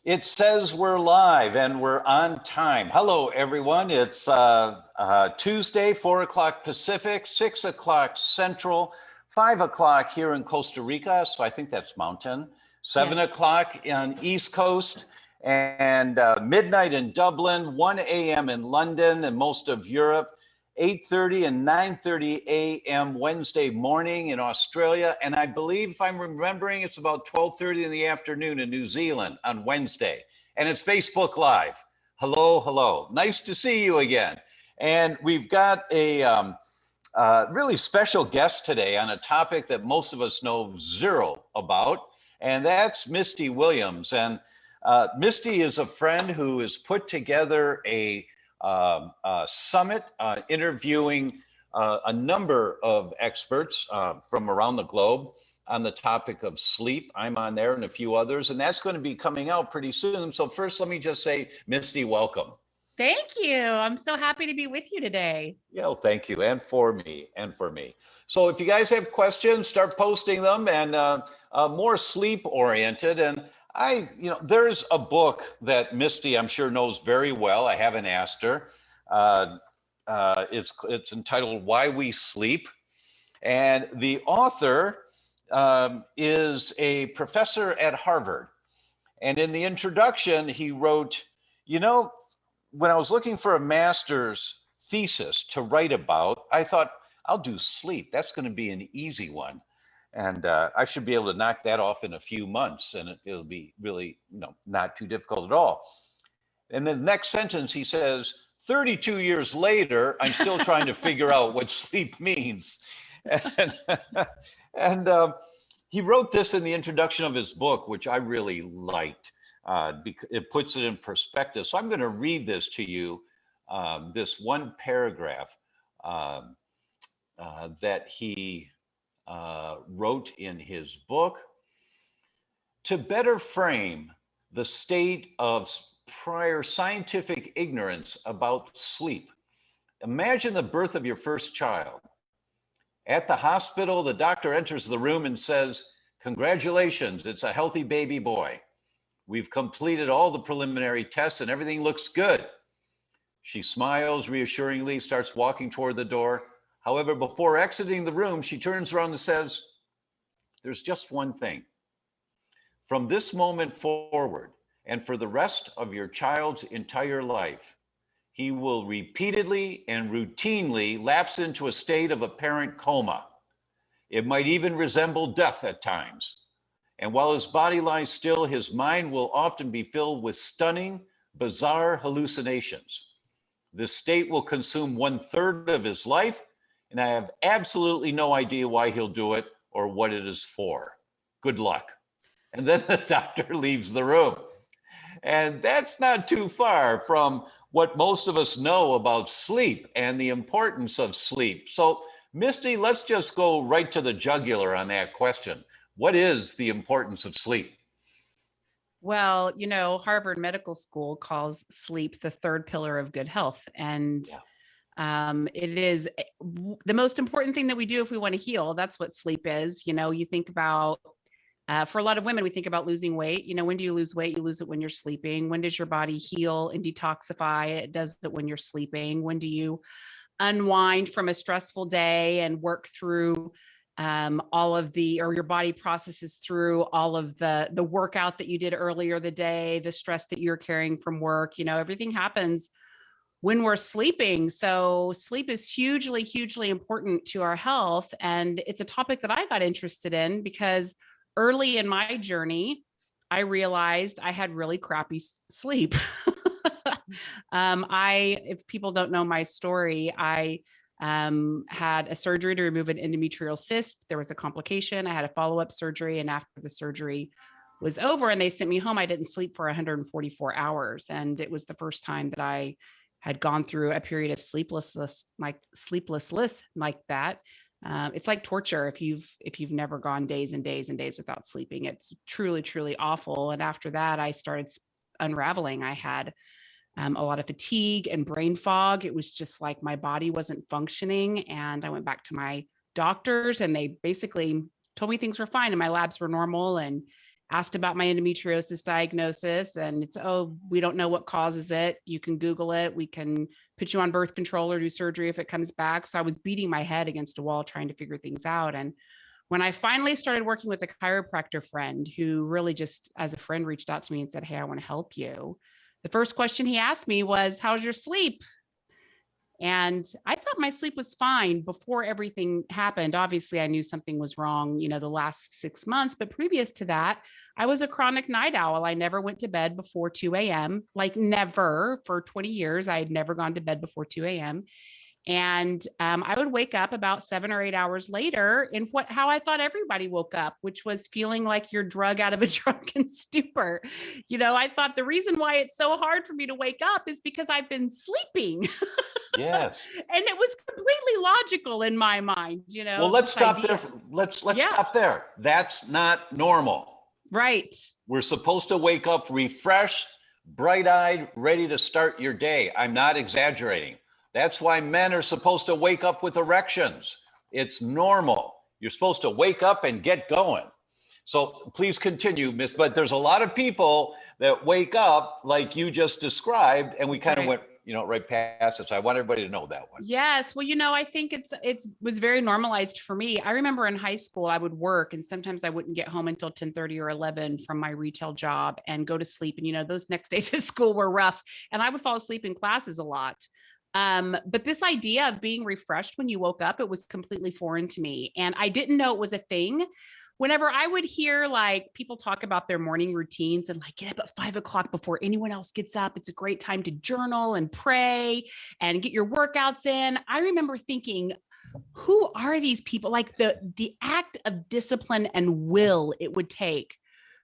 It says we're live and we're on time. Hello, everyone. It's Tuesday, 4 o'clock Pacific, 6 o'clock Central, 5 o'clock here in Costa Rica. So I think that's Mountain. 7 o'clock on East Coast, and midnight in Dublin, 1 a.m. in London and most of Europe. 8:30 and 9:30 a.m. Wednesday morning in Australia. And I believe, if I'm remembering, it's about 12:30 in the afternoon in New Zealand on Wednesday. And it's Facebook Live. Hello, hello. Nice to see you again. And we've got a really special guest today on a topic that most of us know zero about, and that's Misty Williams. And Misty is a friend who has put together a summit interviewing a number of experts from around the globe on the topic of sleep. I'm on there and a few others, and that's going to be coming out pretty soon. So first, let me just say, Misty, welcome. Thank you. I'm so happy to be with you today. Yeah, well, thank you. And for me. So if you guys have questions, start posting them, and more sleep oriented. And there's a book that Misty, I'm sure, knows very well. I haven't asked her. It's entitled Why We Sleep. And the author is a professor at Harvard. And in the introduction, he wrote, when I was looking for a master's thesis to write about, I thought, I'll do sleep. That's going to be an easy one. And I should be able to knock that off in a few months, and it'll be really, not too difficult at all. And then the next sentence, he says, 32 years later, I'm still trying to figure out what sleep means. And he wrote this in the introduction of his book, which I really liked. Because it puts it in perspective. So I'm going to read this to you, this one paragraph that he wrote in his book to better frame the state of prior scientific ignorance about sleep. Imagine the birth of your first child. At the hospital, the doctor enters the room and says, "Congratulations, it's a healthy baby boy. We've completed all the preliminary tests and everything looks good." She smiles reassuringly, starts walking toward the door. However, before exiting the room, she turns around and says, "There's just one thing. From this moment forward, and for the rest of your child's entire life, he will repeatedly and routinely lapse into a state of apparent coma. It might even resemble death at times. And while his body lies still, his mind will often be filled with stunning, bizarre hallucinations. This state will consume 1/3 of his life, and I have absolutely no idea why he'll do it or what it is for. Good luck." And then the doctor leaves the room. And that's not too far from what most of us know about sleep and the importance of sleep. So, Misty, let's just go right to the jugular on that question. What is the importance of sleep? Well, Harvard Medical School calls sleep the third pillar of good health. And it is the most important thing that we do if we want to heal. That's what sleep is. You think about, for a lot of women, we think about losing weight. When do you lose weight? You lose it when you're sleeping. When does your body heal and detoxify? It does it when you're sleeping. When do you unwind from a stressful day and work through your body processes through all of the workout that you did earlier the day, the stress that you're carrying from work? Everything happens when we're sleeping. So sleep is hugely, hugely important to our health. And it's a topic that I got interested in because early in my journey, I realized I had really crappy sleep. If people don't know my story, I had a surgery to remove an endometrial cyst. There was a complication. I had a follow-up surgery. And after the surgery was over and they sent me home, I didn't sleep for 144 hours. And it was the first time that I had gone through a period of sleeplessness like that. It's like torture. If you've never gone days and days and days without sleeping, it's truly, truly awful. And after that, I started unraveling. I had a lot of fatigue and brain fog. It was just like my body wasn't functioning. And I went back to my doctors and they basically told me things were fine and my labs were normal. And asked about my endometriosis diagnosis, and it's, oh, we don't know what causes it. You can Google it. We can put you on birth control or do surgery if it comes back. So I was beating my head against a wall trying to figure things out. And when I finally started working with a chiropractor friend who really just as a friend reached out to me and said, hey, I want to help you, the first question he asked me was, how's your sleep? And I thought my sleep was fine before everything happened. Obviously, I knew something was wrong, the last 6 months, but previous to that, I was a chronic night owl. I never went to bed before 2 a.m. Like never. For 20 years, I had never gone to bed before 2 a.m. And I would wake up about 7 or 8 hours later in how I thought everybody woke up, which was feeling like you're drug out of a drunken stupor. I thought the reason why it's so hard for me to wake up is because I've been sleeping. Yes. And it was completely logical in my mind, Well, let's stop there. Let's stop there. That's not normal. Right. We're supposed to wake up refreshed, bright-eyed, ready to start your day. I'm not exaggerating. That's why men are supposed to wake up with erections. It's normal. You're supposed to wake up and get going. So please continue, Miss. But there's a lot of people that wake up like you just described, and we kind of went, right past it. So I want everybody to know that one. Yes. Well, I think it was very normalized for me. I remember in high school, I would work and sometimes I wouldn't get home until 10:30 or 11 from my retail job and go to sleep. And, those next days at school were rough and I would fall asleep in classes a lot. But this idea of being refreshed when you woke up, it was completely foreign to me. And I didn't know it was a thing. Whenever I would hear like people talk about their morning routines and like get up at 5 o'clock before anyone else gets up, it's a great time to journal and pray and get your workouts in. I remember thinking, who are these people? Like the act of discipline and will it would take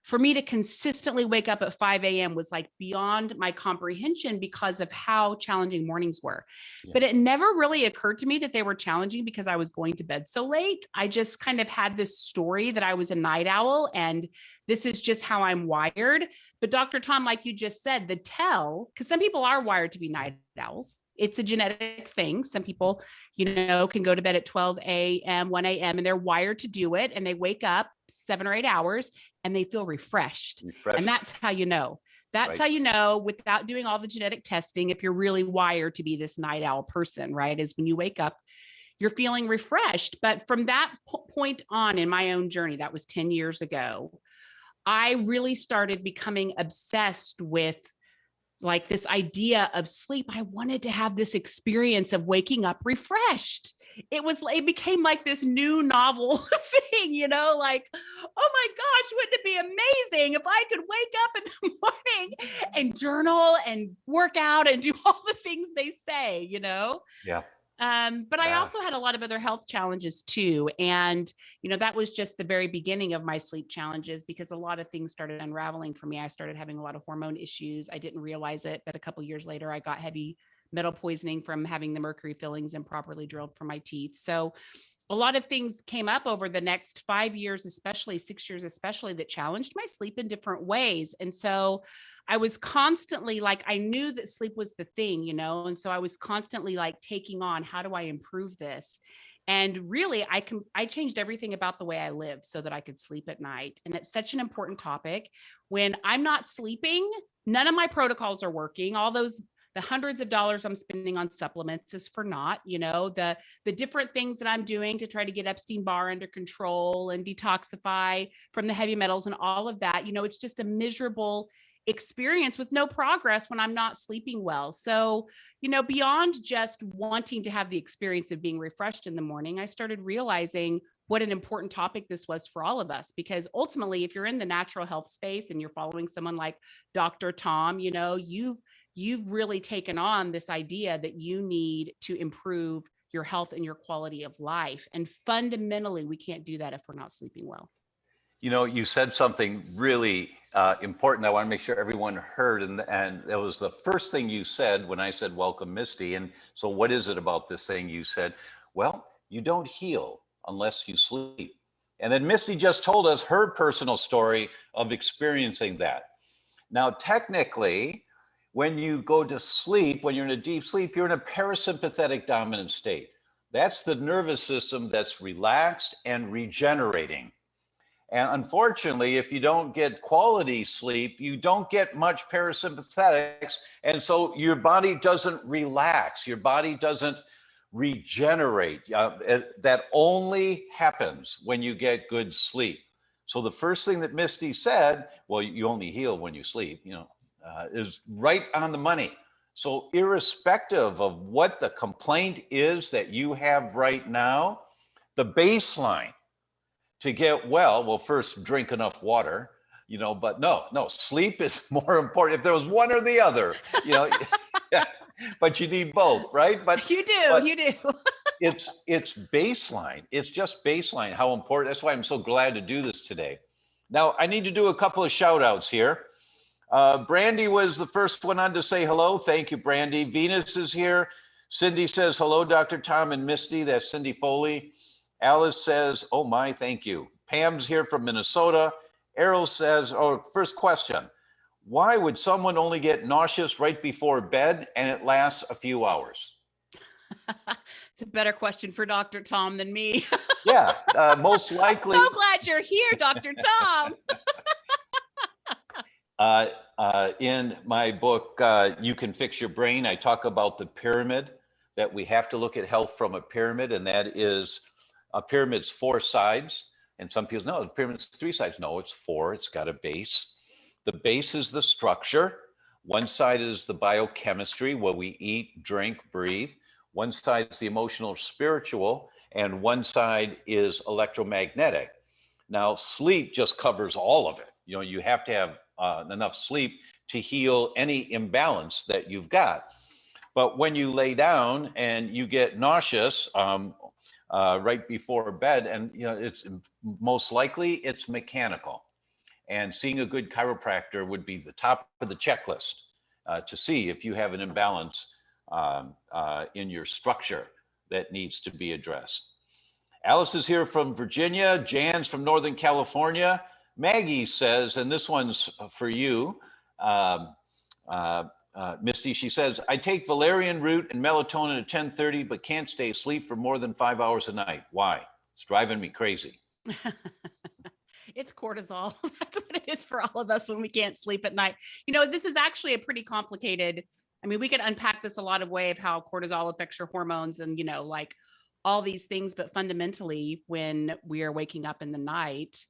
for me to consistently wake up at 5 a.m. was like beyond my comprehension because of how challenging mornings were. Yeah. But it never really occurred to me that they were challenging because I was going to bed so late. I just kind of had this story that I was a night owl and this is just how I'm wired. But Dr. Tom, like you just said, because some people are wired to be night owls. It's a genetic thing. Some people, can go to bed at 12 a.m., 1 a.m., and they're wired to do it. And they wake up 7 or 8 hours and they feel refreshed. And that's how you know. That's how you know without doing all the genetic testing, if you're really wired to be this night owl person, right? Is when you wake up, you're feeling refreshed. But from that point on in my own journey, that was 10 years ago, I really started becoming obsessed with like this idea of sleep. I wanted to have this experience of waking up refreshed. It became like this new novel thing, like, oh my gosh, wouldn't it be amazing if I could wake up in the morning and journal and work out and do all the things they say, Yeah. But I also had a lot of other health challenges too. And, that was just the very beginning of my sleep challenges because a lot of things started unraveling for me. I started having a lot of hormone issues. I didn't realize it, but a couple of years later, I got heavy metal poisoning from having the mercury fillings improperly drilled from my teeth. So a lot of things came up over the next 5 years, especially 6 years, especially that challenged my sleep in different ways. And so I was constantly like, I knew that sleep was the thing, and so I was constantly like taking on, how do I improve this? And really, I changed everything about the way I live so that I could sleep at night. And it's such an important topic. When I'm not sleeping, none of my protocols are working. All the hundreds of dollars I'm spending on supplements is for naught, the different things that I'm doing to try to get Epstein-Barr under control and detoxify from the heavy metals and all of that, it's just a miserable experience with no progress when I'm not sleeping well. So, beyond just wanting to have the experience of being refreshed in the morning, I started realizing what an important topic this was for all of us, because ultimately, if you're in the natural health space and you're following someone like Dr. Tom, you've really taken on this idea that you need to improve your health and your quality of life. And fundamentally, we can't do that if we're not sleeping well. You said something really important. I want to make sure everyone heard. And that was the first thing you said when I said, welcome, Misty. And so what is it about this thing? You said, well, you don't heal unless you sleep. And then Misty just told us her personal story of experiencing that. Now, technically, when you go to sleep, when you're in a deep sleep, you're in a parasympathetic dominant state. That's the nervous system that's relaxed and regenerating. And unfortunately, if you don't get quality sleep, you don't get much parasympathetics. And so your body doesn't relax, your body doesn't regenerate. That only happens when you get good sleep. So the first thing that Misty said, well, you only heal when you sleep, is right on the money. So irrespective of what the complaint is that you have right now, the baseline to get well, first drink enough water, but no, sleep is more important. If there was one or the other, yeah, but you need both, right? But you do. It's baseline. It's just baseline how important. That's why I'm so glad to do this today. Now, I need to do a couple of shout outs here. Brandy was the first one on to say hello. Thank you, Brandy. Venus is here. Cindy says hello, Dr. Tom and Misty. That's Cindy Foley. Alice says, oh my, thank you. Pam's here from Minnesota. Errol says, first question. Why would someone only get nauseous right before bed and it lasts a few hours? It's a better question for Dr. Tom than me. Yeah, most likely. I'm so glad you're here, Dr. Tom. In my book, You Can Fix Your Brain, I talk about the pyramid, that we have to look at health from a pyramid, and that is a pyramid's 4 sides. And some people know the pyramid's 3 sides. No, it's 4. It's got a base. The base is the structure. One side is the biochemistry, what we eat, drink, breathe. One side is the emotional, spiritual, and one side is electromagnetic. Now, sleep just covers all of it. You have to have enough sleep to heal any imbalance that you've got. But when you lay down and you get nauseous right before bed, and it's most likely it's mechanical. And seeing a good chiropractor would be the top of the checklist to see if you have an imbalance in your structure that needs to be addressed. Alice is here from Virginia. Jan's from Northern California. Maggie says, and this one's for you, Misty, she says, I take valerian root and melatonin at 10:30, but can't stay asleep for more than 5 hours a night. Why? It's driving me crazy. It's cortisol. That's what it is for all of us when we can't sleep at night. This is actually a pretty complicated, we could unpack this a lot of way of how cortisol affects your hormones and, like all these things, but fundamentally when we are waking up in the night,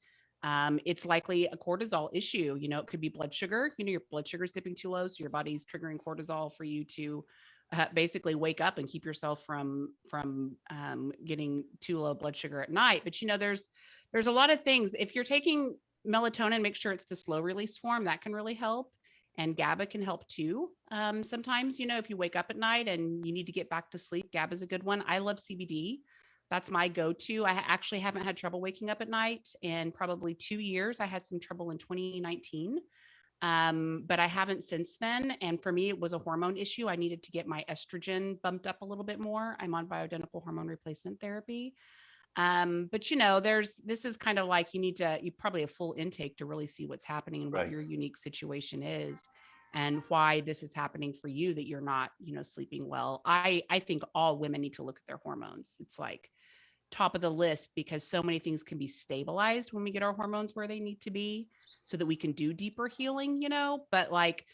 it's likely a cortisol issue. It could be blood sugar, your blood sugar is dipping too low. So your body's triggering cortisol for you to basically wake up and keep yourself from getting too low blood sugar at night. But, there's a lot of things. If you're taking melatonin, make sure it's the slow release form. That can really help. And GABA can help too. Sometimes, if you wake up at night and you need to get back to sleep, GABA is a good one. I love CBD. That's my go-to. I actually haven't had trouble waking up at night in probably 2 years. I had some trouble in 2019, but I haven't since then. And for me, it was a hormone issue. I needed to get my estrogen bumped up a little bit more. I'm on bioidentical hormone replacement therapy. But this is kind of like you probably a full intake to really see what's happening and what your unique situation is and why this is happening for you, that you're not, sleeping well. I think all women need to look at their hormones. It's like top of the list because so many things can be stabilized when we get our hormones where they need to be so that we can do deeper healing, but like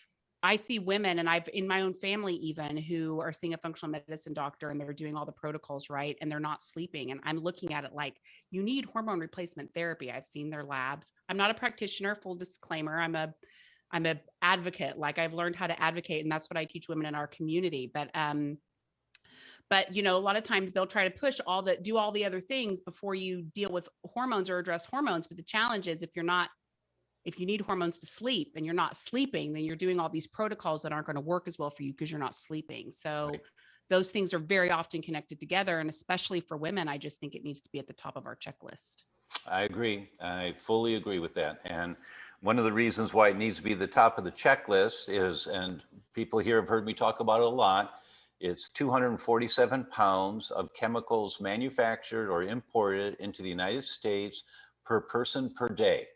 I see women, and I've in my own family even, who are seeing a functional medicine doctor and they're doing all the protocols right and they're not sleeping. And I'm looking at it like, you need hormone replacement therapy. I've seen their labs. I'm not a practitioner, full disclaimer. I'm a advocate. Like I've learned how to advocate, and that's what I teach women in our community. But a lot of times they'll try to do all the other things before you deal with hormones or address hormones. But the challenge is if you need hormones to sleep and you're not sleeping, then you're doing all these protocols that aren't going to work as well for you because you're not sleeping. So those things are very often connected together. And especially for women, I just think it needs to be at the top of our checklist. I agree. I fully agree with that. And one of the reasons why it needs to be the top of the checklist is, and people here have heard me talk about it a lot, it's 247 pounds of chemicals manufactured or imported into the United States per person per day.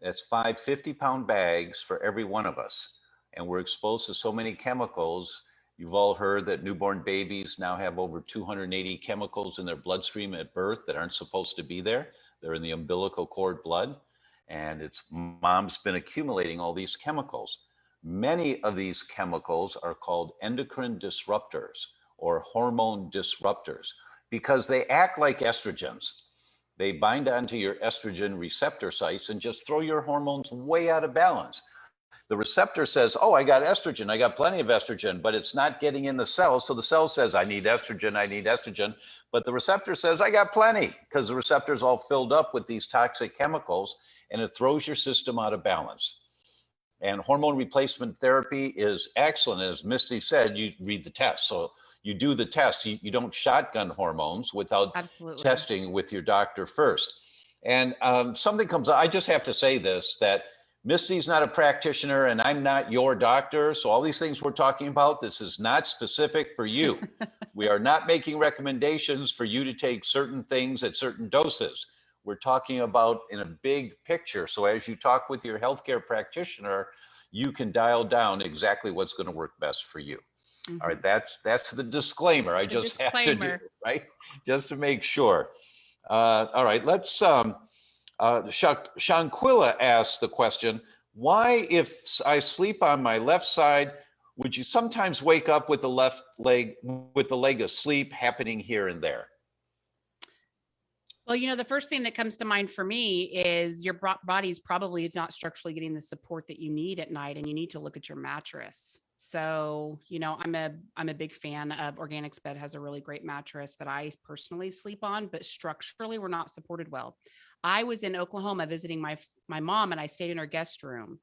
That's 5 50-pound bags for every one of us. And we're exposed to so many chemicals. You've all heard that newborn babies now have over 280 chemicals in their bloodstream at birth that aren't supposed to be there. They're in the umbilical cord blood, and it's mom's been accumulating all these chemicals. Many of these chemicals are called endocrine disruptors or hormone disruptors because they act like estrogens. They bind onto your estrogen receptor sites and just throw your hormones way out of balance. The receptor says, oh, I got estrogen, I got plenty of estrogen, but it's not getting in the cell. So the cell says, I need estrogen, I need estrogen. But the receptor says, I got plenty, because the receptor is all filled up with these toxic chemicals, and it throws your system out of balance. And hormone replacement therapy is excellent. As Misty said, you read the test. So you do the test. You don't shotgun hormones without Absolutely. testing with your doctor first. And something comes up. I just have to say this, that Misty's not a practitioner and I'm not your doctor. So all these things we're talking about, this is not specific for you. We are not making recommendations for you to take certain things at certain doses. We're talking about in a big picture. So as you talk with your healthcare practitioner, you can dial down exactly what's going to work best for you. All right, that's the disclaimer I just have to do, right? Just to make sure. All right, let's Shanquilla asks the question, why, if I sleep on my left side, would you sometimes wake up with the left leg, with the leg asleep happening here and there? Well, the first thing that comes to mind for me is your body's probably not structurally getting the support that you need at night, and you need to look at your mattress. So, I'm a big fan of Organics Bed has a really great mattress that I personally sleep on, but structurally we're not supported well. I was in Oklahoma visiting my mom, and I stayed in her guest room.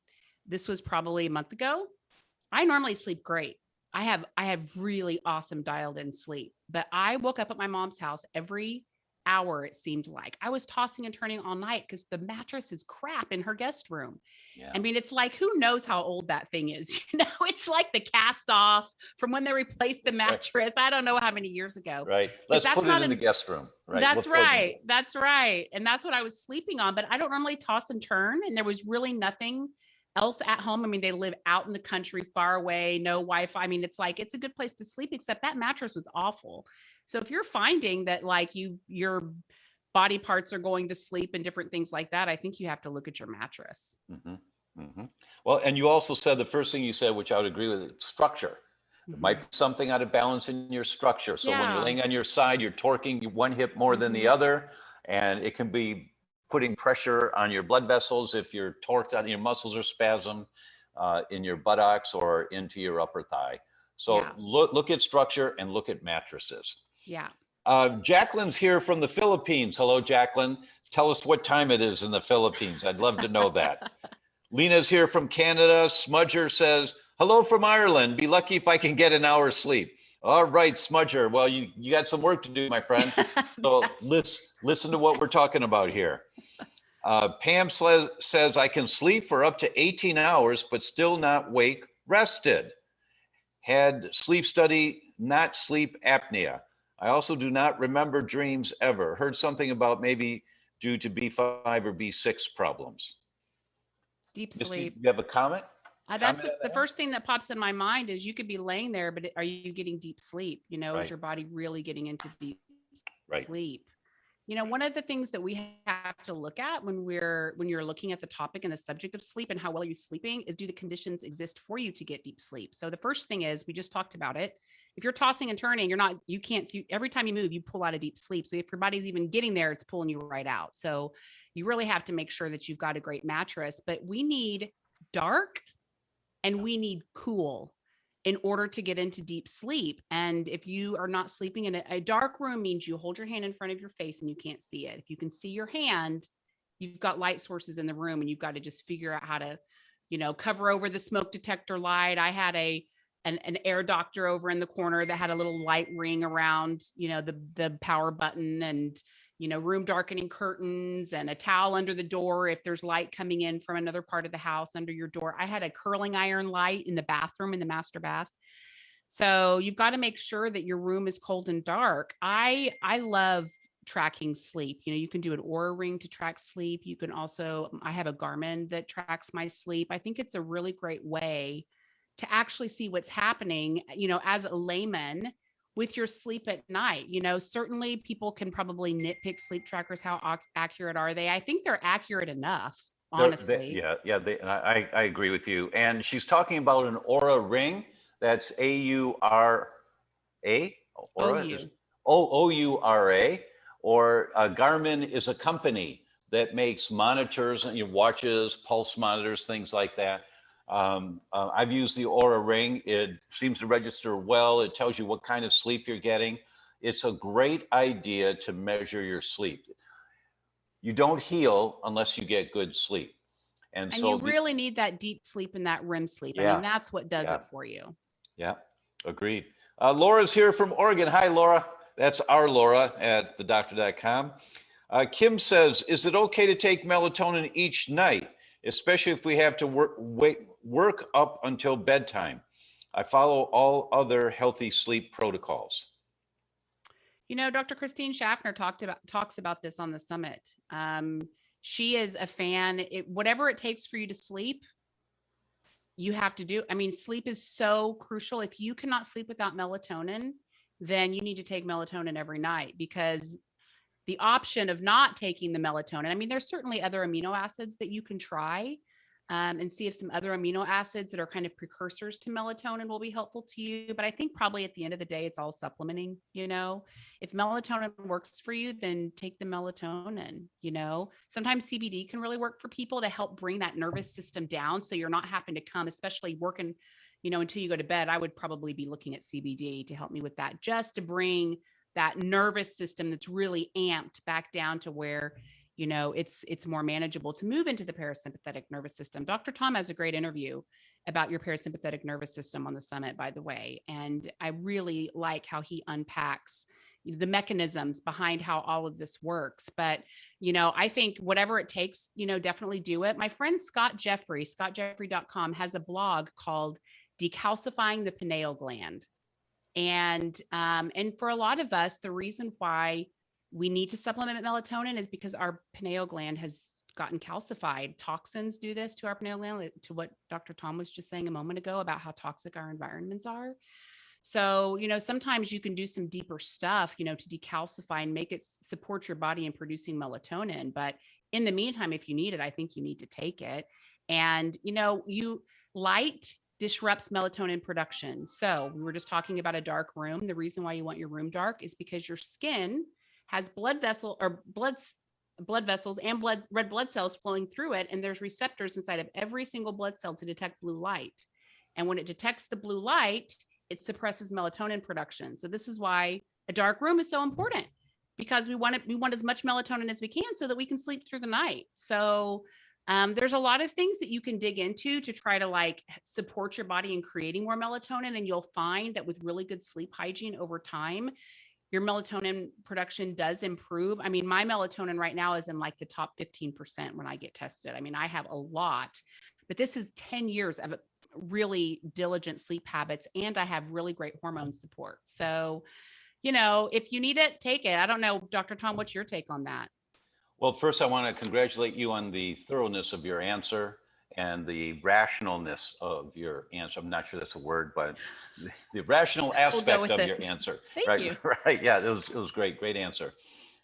This was probably a month ago. I normally sleep great. I have really awesome dialed in sleep, but I woke up at my mom's house every hour. It seemed like I was tossing and turning all night because the mattress is crap in her guest room. Yeah. I mean, it's like, who knows how old that thing is? It's like the cast off from when they replaced the mattress. Right. I don't know how many years ago. Right. Let's put it in the guest room. Right. That's right. That's right. And that's what I was sleeping on, but I don't normally toss and turn. And there was really nothing else at home. I mean, they live out in the country, far away, no Wi-Fi. I mean, it's like, it's a good place to sleep, except that mattress was awful. So if you're finding that like your body parts are going to sleep and different things like that, I think you have to look at your mattress. Mm-hmm. Mm-hmm. Well, and you also said the first thing you said, which I would agree with, structure. There might be something out of balance in your structure. So when you're laying on your side, you're torquing one hip more than the other, and it can be putting pressure on your blood vessels if you're torqued out, your muscles are spasmed in your buttocks or into your upper thigh. So look at structure and look at mattresses. Yeah. Jacqueline's here from the Philippines. Hello, Jacqueline. Tell us what time it is in the Philippines. I'd love to know that. Lena's here from Canada. Smudger says, hello from Ireland. Be lucky if I can get an hour's sleep. All right, Smudger. Well, you got some work to do, my friend. So listen to what we're talking about here. Pam says, I can sleep for up to 18 hours, but still not wake rested. Had sleep study, not sleep apnea. I also do not remember dreams ever. Heard something about maybe due to B5 or B6 problems. Deep Misty, sleep. you have a comment? That's the first thing that pops in my mind is you could be laying there, but are you getting deep sleep? Right. Is your body really getting into deep sleep? One of the things that we have to look at when you're looking at the topic and the subject of sleep and how well you're sleeping is, do the conditions exist for you to get deep sleep? So the first thing is, we just talked about it. If you're tossing and turning, every time you move, you pull out a deep sleep. So if your body's even getting there, it's pulling you right out. So you really have to make sure that you've got a great mattress, but we need dark and we need cool in order to get into deep sleep. And if you are not sleeping in a dark room, means you hold your hand in front of your face and you can't see it. If you can see your hand, you've got light sources in the room and you've got to just figure out how to, cover over the smoke detector light. I had an air doctor over in the corner that had a little light ring around, the power button, and, room darkening curtains and a towel under the door if there's light coming in from another part of the house under your door. I had a curling iron light in the bathroom, in the master bath. So you've got to make sure that your room is cold and dark. I love tracking sleep. You can do an Oura ring to track sleep. You can also, I have a Garmin that tracks my sleep. I think it's a really great way to actually see what's happening. As a layman, with your sleep at night. Certainly people can probably nitpick sleep trackers. How accurate are they? I think they're accurate enough, honestly. I agree with you. And she's talking about an Aura ring. That's A-U-R-A, Aura, OU. O-O-U-R-A, or Garmin is a company that makes monitors and your watches, pulse monitors, things like that. I've used the Aura ring. It seems to register well. It tells you what kind of sleep you're getting. It's a great idea to measure your sleep. You don't heal unless you get good sleep. And so you really need that deep sleep and that REM sleep. Yeah, I mean, that's what does it for you. Yeah, agreed. Laura's here from Oregon. Hi, Laura. That's our Laura at theDr.com. Kim says, is it okay to take melatonin each night, especially if we have to work up until bedtime? I follow all other healthy sleep protocols. Dr. Christine Schaffner talks about this on the summit. She is a fan. Whatever it takes for you to sleep, you have to do. I mean, sleep is so crucial. If you cannot sleep without melatonin, then you need to take melatonin every night, because the option of not taking the melatonin, I mean, there's certainly other amino acids that you can try and see if some other amino acids that are kind of precursors to melatonin will be helpful to you. But I think probably at the end of the day, it's all supplementing. If melatonin works for you, then take the melatonin. Sometimes CBD can really work for people to help bring that nervous system down, so you're not having to come, especially working, until you go to bed. I would probably be looking at CBD to help me with that, just to bring that nervous system that's really amped back down to where it's more manageable to move into the parasympathetic nervous system. Dr. Tom has a great interview about your parasympathetic nervous system on the summit, by the way, and I really like how he unpacks the mechanisms behind how all of this works. But I think whatever it takes, definitely do it. My friend Scott Jeffrey, theDr.com, has a blog called Decalcifying the Pineal Gland. And for a lot of us, the reason why we need to supplement melatonin is because our pineal gland has gotten calcified. Toxins do this to our pineal gland, to what Dr. Tom was just saying a moment ago about how toxic our environments are. So, sometimes you can do some deeper stuff, to decalcify and make it support your body in producing melatonin. But in the meantime, if you need it, I think you need to take it. And, light disrupts melatonin production. So we were just talking about a dark room. The reason why you want your room dark is because your skin has blood vessels and red blood cells flowing through it. And there's receptors inside of every single blood cell to detect blue light. And when it detects the blue light, it suppresses melatonin production. So this is why a dark room is so important, because we want as much melatonin as we can so that we can sleep through the night. So there's a lot of things that you can dig into to try to support your body in creating more melatonin. And you'll find that with really good sleep hygiene over time, your melatonin production does improve. I mean, my melatonin right now is in the top 15% when I get tested. I mean, I have a lot, but this is 10 years of really diligent sleep habits, and I have really great hormone support. So, if you need it, take it. I don't know, Dr. Tom, what's your take on that? Well, first, I want to congratulate you on the thoroughness of your answer and the rationalness of your answer. I'm not sure that's a word, but the rational aspect of your answer. Thank you. Right. Yeah, it was great. Great answer.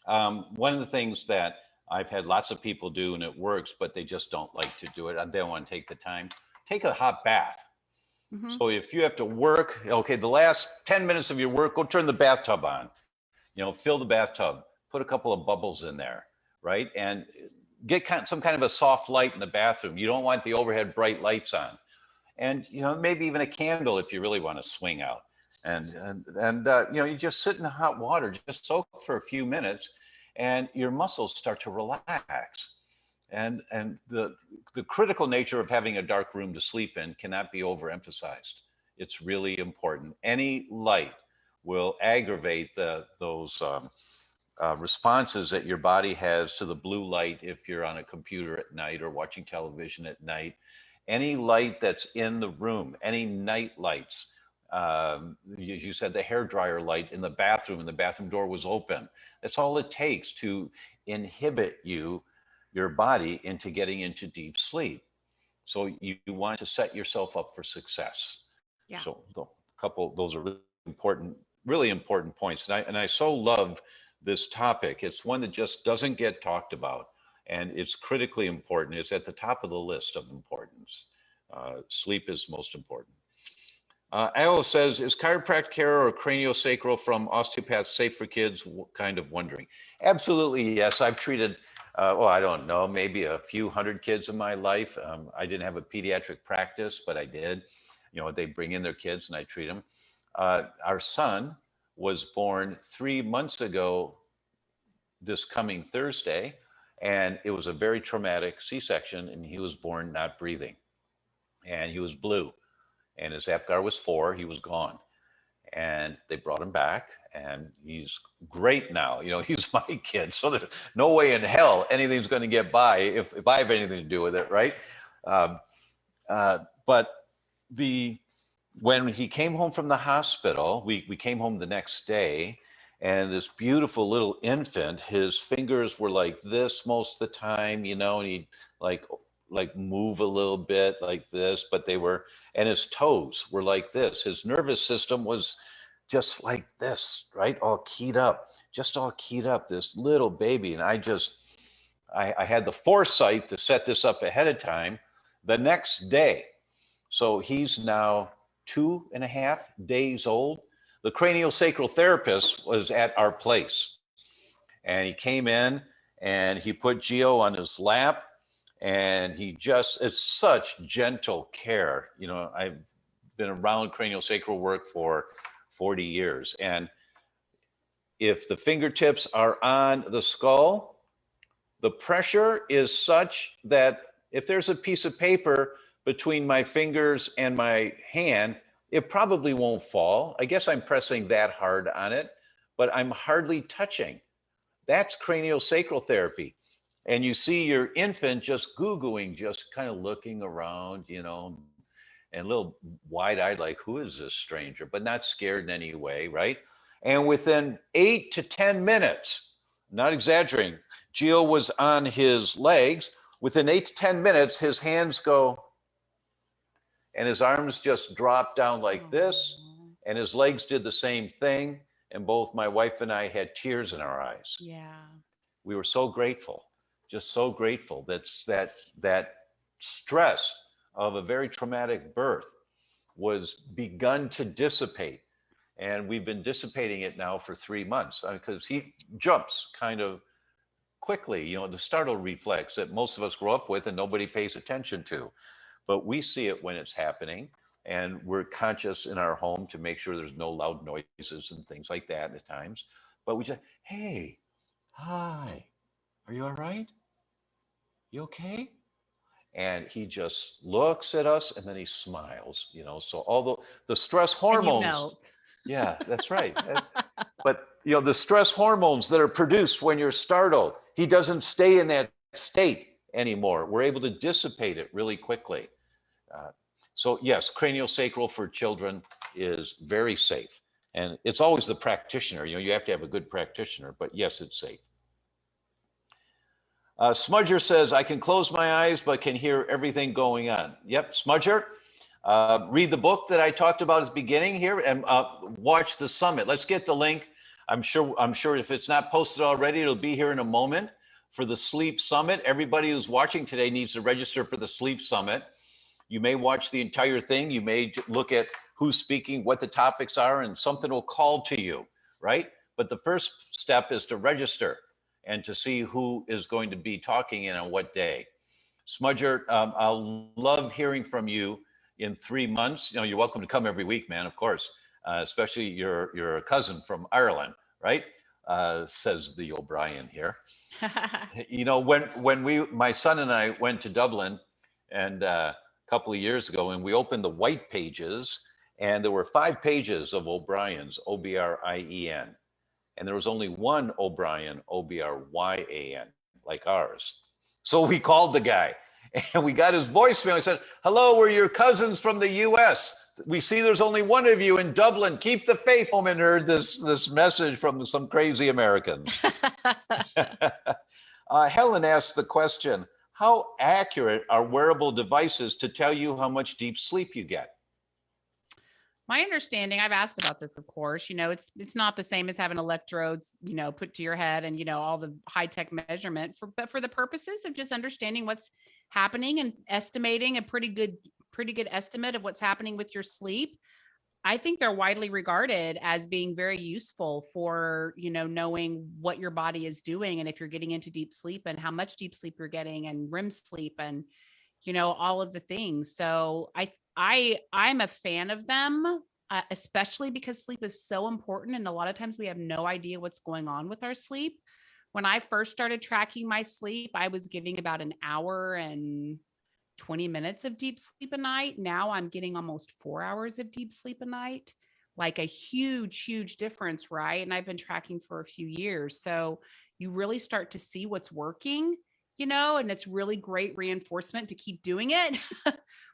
One of the things that I've had lots of people do, and it works, but they just don't like to do it. They don't want to take the time. Take a hot bath. Mm-hmm. So if you have to work, okay, the last 10 minutes of your work, go turn the bathtub on. Fill the bathtub, put a couple of bubbles in there. Right? And get some kind of a soft light in the bathroom. You don't want the overhead bright lights on. And, maybe even a candle if you really want to swing out. And you just sit in the hot water, just soak for a few minutes, and your muscles start to relax. And the critical nature of having a dark room to sleep in cannot be overemphasized. It's really important. Any light will aggravate those responses that your body has to the blue light if you're on a computer at night or watching television at night. Any light that's in the room, any night lights, as you said, the hairdryer light in the bathroom and the bathroom door was open. That's all it takes to inhibit your body into getting into deep sleep. So you want to set yourself up for success. Yeah. So those are really important really important points. And I so love this topic. It's one that just doesn't get talked about, and it's critically important. It's at the top of the list of importance. Sleep is most important. Alice says, is chiropractic care or craniosacral from osteopaths safe for kids? Kind of wondering. Absolutely, yes. I've treated, well, I don't know, maybe a few hundred kids in my life. I didn't have a pediatric practice, but I did. You know, they bring in their kids and I treat them. Our son was born 3 months ago this coming Thursday, and it was a very traumatic C-section, and he was born not breathing, and he was blue, and his APGAR was 4. He was gone, and they brought him back, and he's great now. You know, he's my kid, so there's no way in hell anything's going to get by if I have anything to do with it, right? But when he came home from the hospital, we came home the next day, and this beautiful little infant, his fingers were like this most of the time, you know, and he'd like move a little bit like this, but they were, and his toes were like this. His nervous system was just like this, right? All keyed up, just all keyed up, this little baby. And I had the foresight to set this up ahead of time the next day. So he's now 2.5 days old. The craniosacral therapist was at our place, and he came in and he put Gio on his lap, and it's such gentle care. You know, I've been around craniosacral work for 40 years. And if the fingertips are on the skull, the pressure is such that if there's a piece of paper between my fingers and my hand, it probably won't fall. I guess I'm pressing that hard on it, but I'm hardly touching. That's craniosacral therapy. And you see your infant just goo-gooing, just kind of looking around, you know, and a little wide-eyed, like, who is this stranger? But not scared in any way, right? And within 8 to 10 minutes, not exaggerating, Gio was on his legs. Within 8 to 10 minutes, his hands go, and his arms just dropped down like this, and his legs did the same thing. And both my wife and I had tears in our eyes. Yeah. We were so grateful, just so grateful that stress of a very traumatic birth was begun to dissipate. And we've been dissipating it now for 3 months, because he jumps kind of quickly, you know, the startle reflex that most of us grow up with and nobody pays attention to. But we see it when it's happening, and we're conscious in our home to make sure there's no loud noises and things like that at times. But we just, hey, hi, are you all right? You okay? And he just looks at us and then he smiles, you know. So although the stress hormones, yeah, that's right. But you know, the stress hormones that are produced when you're startled, he doesn't stay in that state anymore. We're able to dissipate it really quickly. So yes, craniosacral for children is very safe. And it's always the practitioner. You know, you have to have a good practitioner, but yes, it's safe. Smudger says, I can close my eyes, but can hear everything going on. Yep, Smudger, read the book that I talked about at the beginning here, and watch the summit. Let's get the link. I'm sure if it's not posted already, it'll be here in a moment for the Sleep Summit. Everybody who's watching today needs to register for the Sleep Summit. You may watch the entire thing. You may look at who's speaking, what the topics are, and something will call to you, right? But the first step is to register and to see who is going to be talking and on what day. Smudger, I'll love hearing from you in 3 months. You know, you're welcome to come every week, man, of course, especially your cousin from Ireland, right? Says the O'Brien here. You know, when my son and I went to Dublin and a couple of years ago, and we opened the white pages, and there were 5 pages of O'Brien's, O-B-R-I-E-N. And there was only one O'Brien, O-B-R-Y-A-N, like ours. So we called the guy, and we got his voicemail. He said, hello, we're your cousins from the U.S. We see there's only one of you in Dublin. Keep the faith. And heard this message from some crazy Americans. Helen asked the question, how accurate are wearable devices to tell you how much deep sleep you get? My understanding, I've asked about this, of course, it's not the same as having electrodes, put to your head and, all the high tech measurement but for the purposes of just understanding what's happening and estimating a pretty good estimate of what's happening with your sleep. I think they're widely regarded as being very useful for, knowing what your body is doing and if you're getting into deep sleep and how much deep sleep you're getting and REM sleep and, all of the things. So I'm a fan of them, especially because sleep is so important. And a lot of times we have no idea what's going on with our sleep. When I first started tracking my sleep, I was giving about an hour and 20 minutes of deep sleep a night. Now I'm getting almost 4 hours of deep sleep a night, like a huge, huge difference, right? And I've been tracking for a few years. So you really start to see what's working, and it's really great reinforcement to keep doing it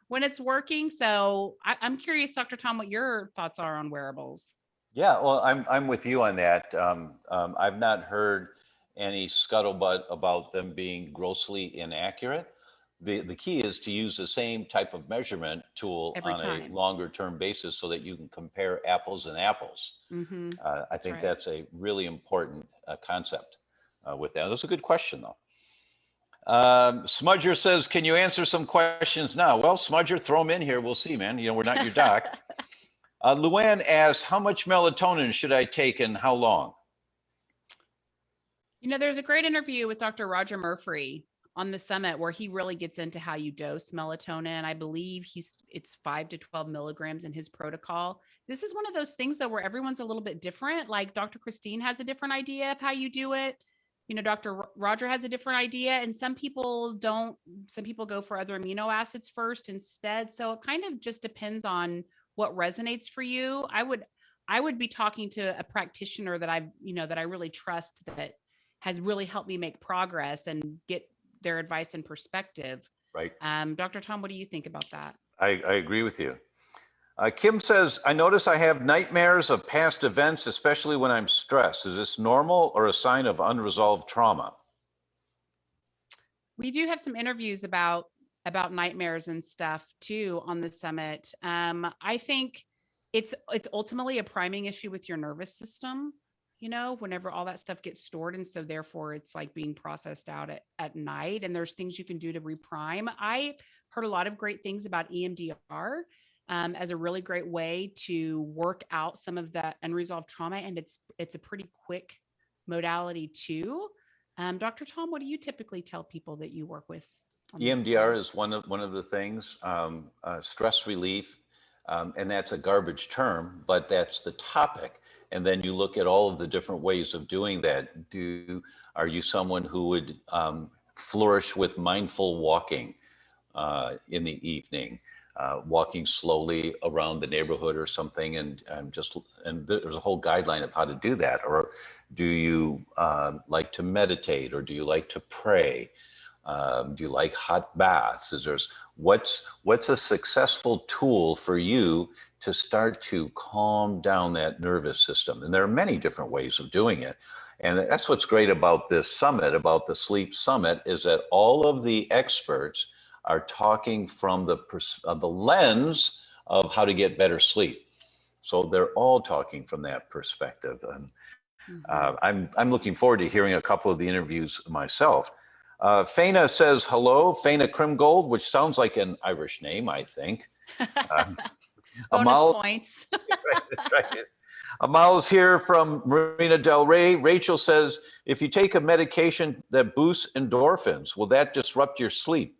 when it's working. So I'm curious, Dr. Tom, what your thoughts are on wearables. Yeah, well, I'm with you on that. I've not heard any scuttlebutt about them being grossly inaccurate. The key is to use the same type of measurement tool Every on a time. longer term basis so that you can compare apples and apples. Mm-hmm. I think right. that's a really important concept with that. That's a good question, though. Smudger says, can you answer some questions now? Well, Smudger, throw them in here. We'll see, man. We're not your doc. Luann asks, how much melatonin should I take and how long? There's a great interview with Dr. Roger Murphy on the summit where he really gets into how you dose melatonin. I believe it's 5 to 12 milligrams in his protocol. This is one of those things though where everyone's a little bit different. Like Dr. Christine has a different idea of how you do it. Dr. Roger has a different idea, and some people don't. Some people go for other amino acids first instead. So it kind of just depends on what resonates for you. I would be talking to a practitioner that I really trust, that has really helped me make progress and get their advice and perspective. Right. Dr. Tom, what do you think about that? I agree with you. Kim says, I notice I have nightmares of past events, especially when I'm stressed. Is this normal or a sign of unresolved trauma? We do have some interviews about nightmares and stuff too on the summit. I think it's ultimately a priming issue with your nervous system, whenever all that stuff gets stored. And so therefore it's like being processed out at night, and there's things you can do to reprime. I heard a lot of great things about EMDR as a really great way to work out some of that unresolved trauma. And it's a pretty quick modality too. Dr. Tom, what do you typically tell people that you work with? EMDR is one of the things, stress relief, and that's a garbage term, but that's the topic. And then you look at all of the different ways of doing that. Are you someone who would flourish with mindful walking in the evening, walking slowly around the neighborhood or something, and there's a whole guideline of how to do that? Or do you like to meditate, or do you like to pray? Do you like hot baths? What's a successful tool for you to start to calm down that nervous system? And there are many different ways of doing it. And that's what's great about this summit, about the Sleep Summit, is that all of the experts are talking from the lens of how to get better sleep. So they're all talking from that perspective. And I'm looking forward to hearing a couple of the interviews myself. Faina says hello, Faina Krimgold, which sounds like an Irish name, I think. Bonus points. right. Amal is here from Marina Del Rey. Rachel says, if you take a medication that boosts endorphins, will that disrupt your sleep?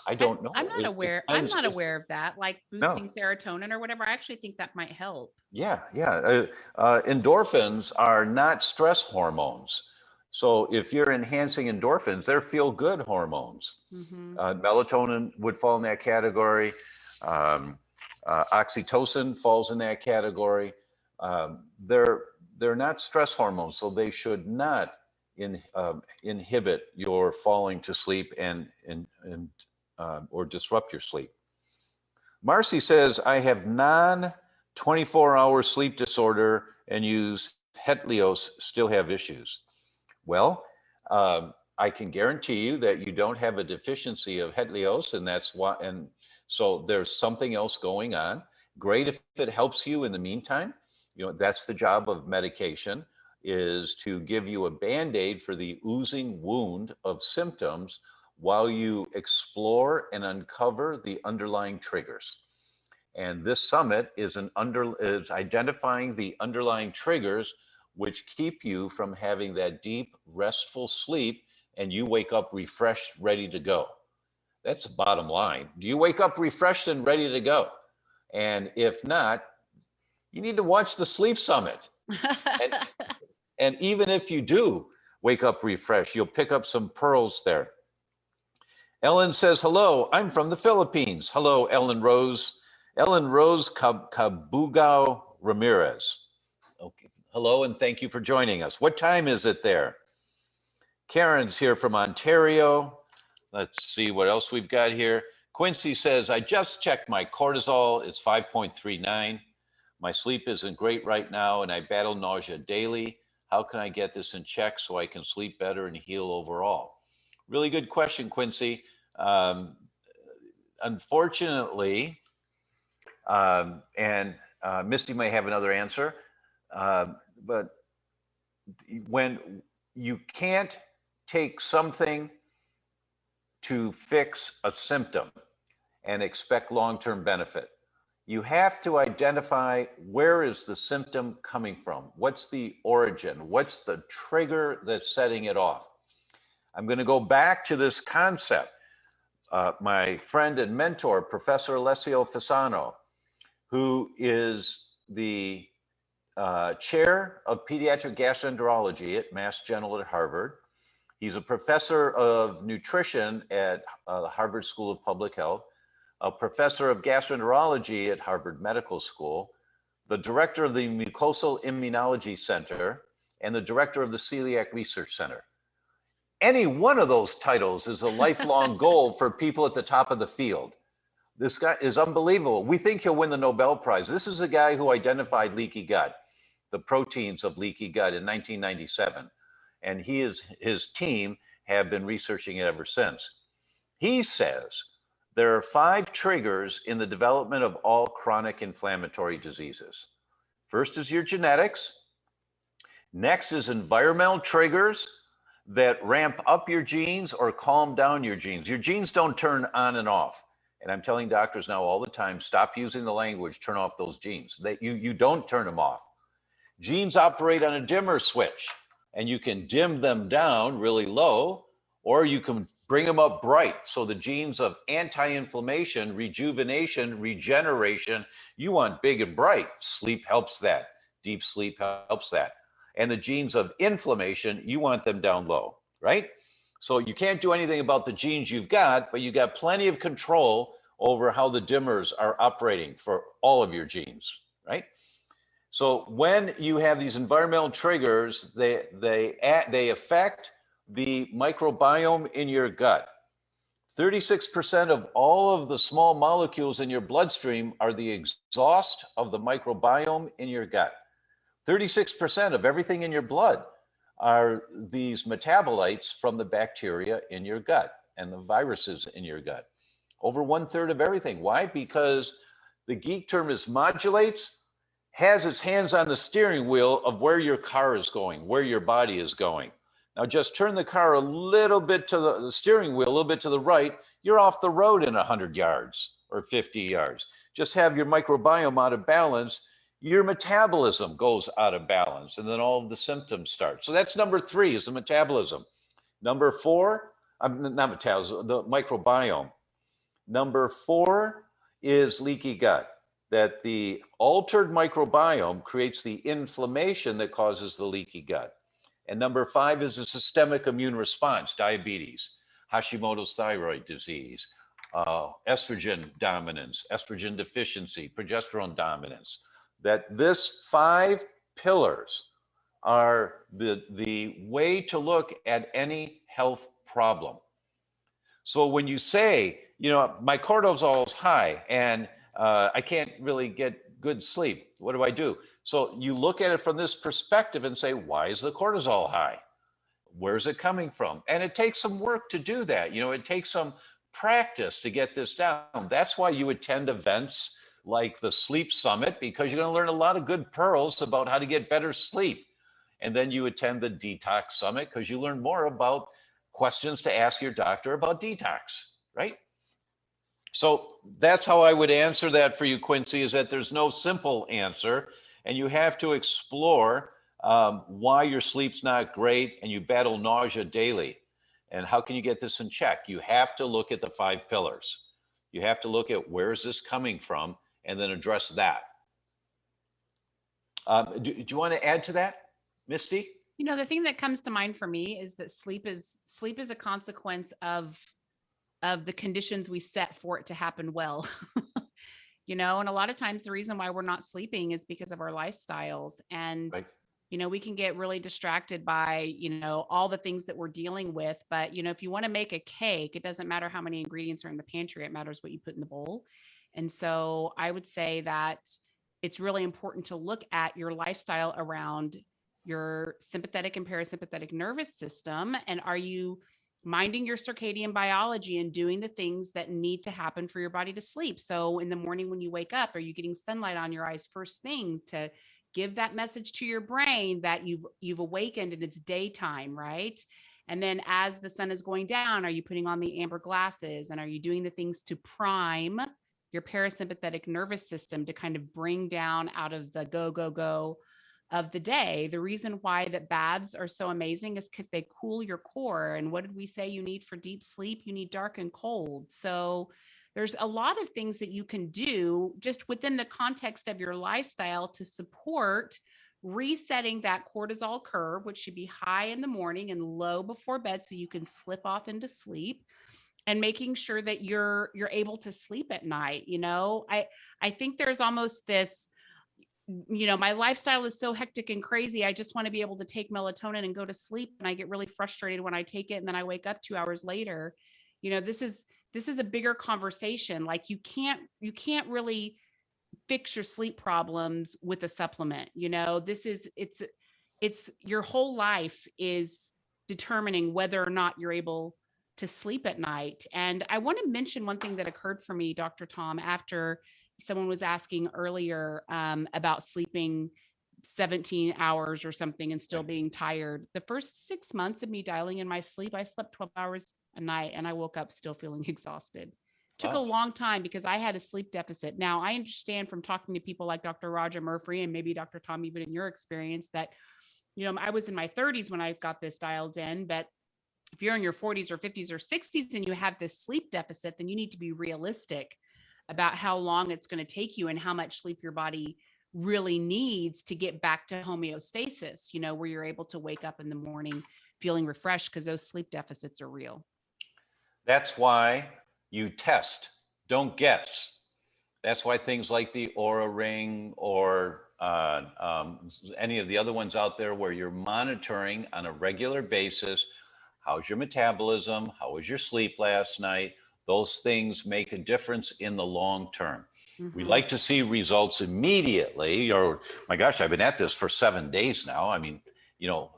I don't know. I'm not aware. I'm not aware of that, like boosting serotonin or whatever. I actually think that might help. Yeah. Endorphins are not stress hormones. So if you're enhancing endorphins, they're feel-good hormones. Mm-hmm. Melatonin would fall in that category. Oxytocin falls in that category. They're not stress hormones, so they should not inhibit your falling to sleep and or disrupt your sleep. Marcy says, I have non-24-hour sleep disorder and use Hetlios, still have issues. Well, I can guarantee you that you don't have a deficiency of Hetlios, and that's why. And So there's something else going on. Great if it helps you in the meantime. That's the job of medication, is to give you a Band-Aid for the oozing wound of symptoms while you explore and uncover the underlying triggers. And this summit is identifying the underlying triggers which keep you from having that deep, restful sleep, and you wake up refreshed, ready to go. That's the bottom line. Do you wake up refreshed and ready to go? And if not, you need to watch the Sleep Summit. And even if you do wake up refreshed, you'll pick up some pearls there. Ellen says, hello, I'm from the Philippines. Hello, Ellen Rose. Ellen Rose Cabugao Ramirez. Okay. Hello, and thank you for joining us. What time is it there? Karen's here from Ontario. Let's see what else we've got here. Quincy says, I just checked my cortisol. It's 5.39. My sleep isn't great right now, and I battle nausea daily. How can I get this in check so I can sleep better and heal overall? Really good question, Quincy. Unfortunately, and Misty may have another answer, but when you can't take something to fix a symptom and expect long-term benefit, you have to identify where is the symptom coming from? What's the origin? What's the trigger that's setting it off? I'm going to go back to this concept. My friend and mentor, Professor Alessio Fasano, who is the chair of pediatric gastroenterology at Mass General at Harvard. He's a professor of nutrition at the Harvard School of Public Health, a professor of gastroenterology at Harvard Medical School, the director of the Mucosal Immunology Center, and the director of the Celiac Research Center. Any one of those titles is a lifelong goal for people at the top of the field. This guy is unbelievable. We think he'll win the Nobel Prize. This is a guy who identified leaky gut, the proteins of leaky gut, in 1997. And his team have been researching it ever since. He says there are 5 triggers in the development of all chronic inflammatory diseases. First is your genetics. Next is environmental triggers that ramp up your genes or calm down your genes. Your genes don't turn on and off. And I'm telling doctors now all the time, stop using the language, turn off those genes. You don't turn them off. Genes operate on a dimmer switch, and you can dim them down really low, or you can bring them up bright. So the genes of anti-inflammation, rejuvenation, regeneration, you want big and bright. Sleep helps that. Deep sleep helps that. And the genes of inflammation, you want them down low, right? So you can't do anything about the genes you've got, but you got plenty of control over how the dimmers are operating for all of your genes, right? So when you have these environmental triggers, they affect the microbiome in your gut. 36% of all of the small molecules in your bloodstream are the exhaust of the microbiome in your gut. 36% of everything in your blood are these metabolites from the bacteria in your gut and the viruses in your gut. Over 1/3 of everything. Why? Because the geek term is modulates, has its hands on the steering wheel of where your car is going, where your body is going. Now just turn the car a little bit to the steering wheel, a little bit to the right, you're off the road in 100 yards or 50 yards. Just have your microbiome out of balance, your metabolism goes out of balance, and then all of the symptoms start. So that's number 3 is the metabolism. Number 4, not metabolism, the microbiome. Number 4 is leaky gut, that the altered microbiome creates the inflammation that causes the leaky gut. And number 5 is a systemic immune response, diabetes, Hashimoto's thyroid disease, estrogen dominance, estrogen deficiency, progesterone dominance. That this 5 pillars are the way to look at any health problem. So when you say, my cortisol is high and I can't really get good sleep, what do? So you look at it from this perspective and say, why is the cortisol high? Where's it coming from? And it takes some work to do that. It takes some practice to get this down. That's why you attend events like the Sleep Summit, because you're going to learn a lot of good pearls about how to get better sleep. And then you attend the Detox Summit because you learn more about questions to ask your doctor about detox, right? So that's how I would answer that for you, Quincy, is that there's no simple answer, and you have to explore why your sleep's not great and you battle nausea daily. And how can you get this in check? You have to look at the 5 pillars. You have to look at where is this coming from and then address that. Do you want to add to that, Misty? You know, the thing that comes to mind for me is that sleep is a consequence of the conditions we set for it to happen well. You know, and a lot of times the reason why we're not sleeping is because of our lifestyles. And Right. you know, we can get really distracted by, you know, all the things that we're dealing with. But, you know, if you want to make a cake, it doesn't matter how many ingredients are in the pantry. It matters what you put in the bowl. And so I would say that it's really important to look at your lifestyle around your sympathetic and parasympathetic nervous system. And are you minding your circadian biology and doing the things that need to happen for your body to sleep? So in the morning when you wake up, are you getting sunlight on your eyes first things to give that message to your brain that you've awakened and it's daytime, right? And then as the sun is going down, are you putting on the amber glasses, and are you doing the things to prime your parasympathetic nervous system to kind of bring down out of the go, go, go of the day? The reason why that baths are so amazing is because they cool your core. And what did we say you need for deep sleep? You need dark and cold. So there's a lot of things that you can do just within the context of your lifestyle to support resetting that cortisol curve, which should be high in the morning and low before bed so you can slip off into sleep, and making sure that you're able to sleep at night. You know, I think there's almost this, you know, my lifestyle is so hectic and crazy. I just want to be able to take melatonin and go to sleep. And I get really frustrated when I take it and then I wake up 2 hours later. You know, this is a bigger conversation. Like you can't really fix your sleep problems with a supplement. You know, it's your whole life is determining whether or not you're able to sleep at night. And I want to mention one thing that occurred for me, Dr. Tom, after someone was asking earlier about sleeping 17 hours or something and still being tired. The first 6 months of me dialing in my sleep, I slept 12 hours a night and I woke up still feeling exhausted. Took a long time because I had a sleep deficit. Now I understand from talking to people like Dr. Roger Murphy and maybe Dr. Tom, even in your experience, that, you know, I was in my 30s when I got this dialed in, but if you're in your 40s or 50s or 60s and you have this sleep deficit, then you need to be realistic about how long it's going to take you and how much sleep your body really needs to get back to homeostasis, you know, where you're able to wake up in the morning feeling refreshed, because those sleep deficits are real. That's why you test, don't guess. That's why things like the Oura Ring or any of the other ones out there where you're monitoring on a regular basis, how's your metabolism? How was your sleep last night? Those things make a difference in the long term. Mm-hmm. We like to see results immediately, or my gosh, I've been at this for 7 days now. I mean, you know,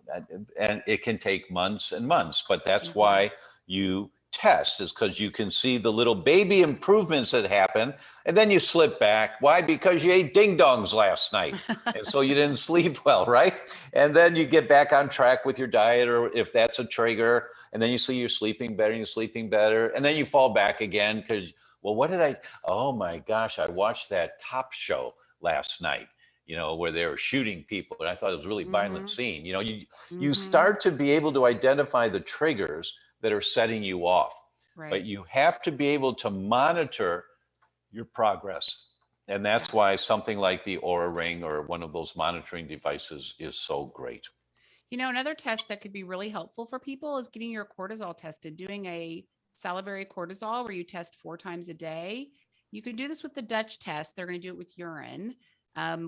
and it can take months and months, but that's mm-hmm. why you test, is because you can see the little baby improvements that happen, and then you slip back. Why? Because you ate ding dongs last night, and so you didn't sleep well, right? And then you get back on track with your diet, or if that's a trigger, and then you see you're sleeping better, and you're sleeping better, and then you fall back again because, well, what did I? Oh my gosh, I watched that cop show last night, you know, where they were shooting people, and I thought it was a really violent scene. You know, you start to be able to identify the triggers that are setting you off, right. But you have to be able to monitor your progress. And that's why something like the Oura Ring or one of those monitoring devices is so great. You know, another test that could be really helpful for people is getting your cortisol tested, doing a salivary cortisol where you test 4 times a day. You can do this with the Dutch test. They're going to do it with urine,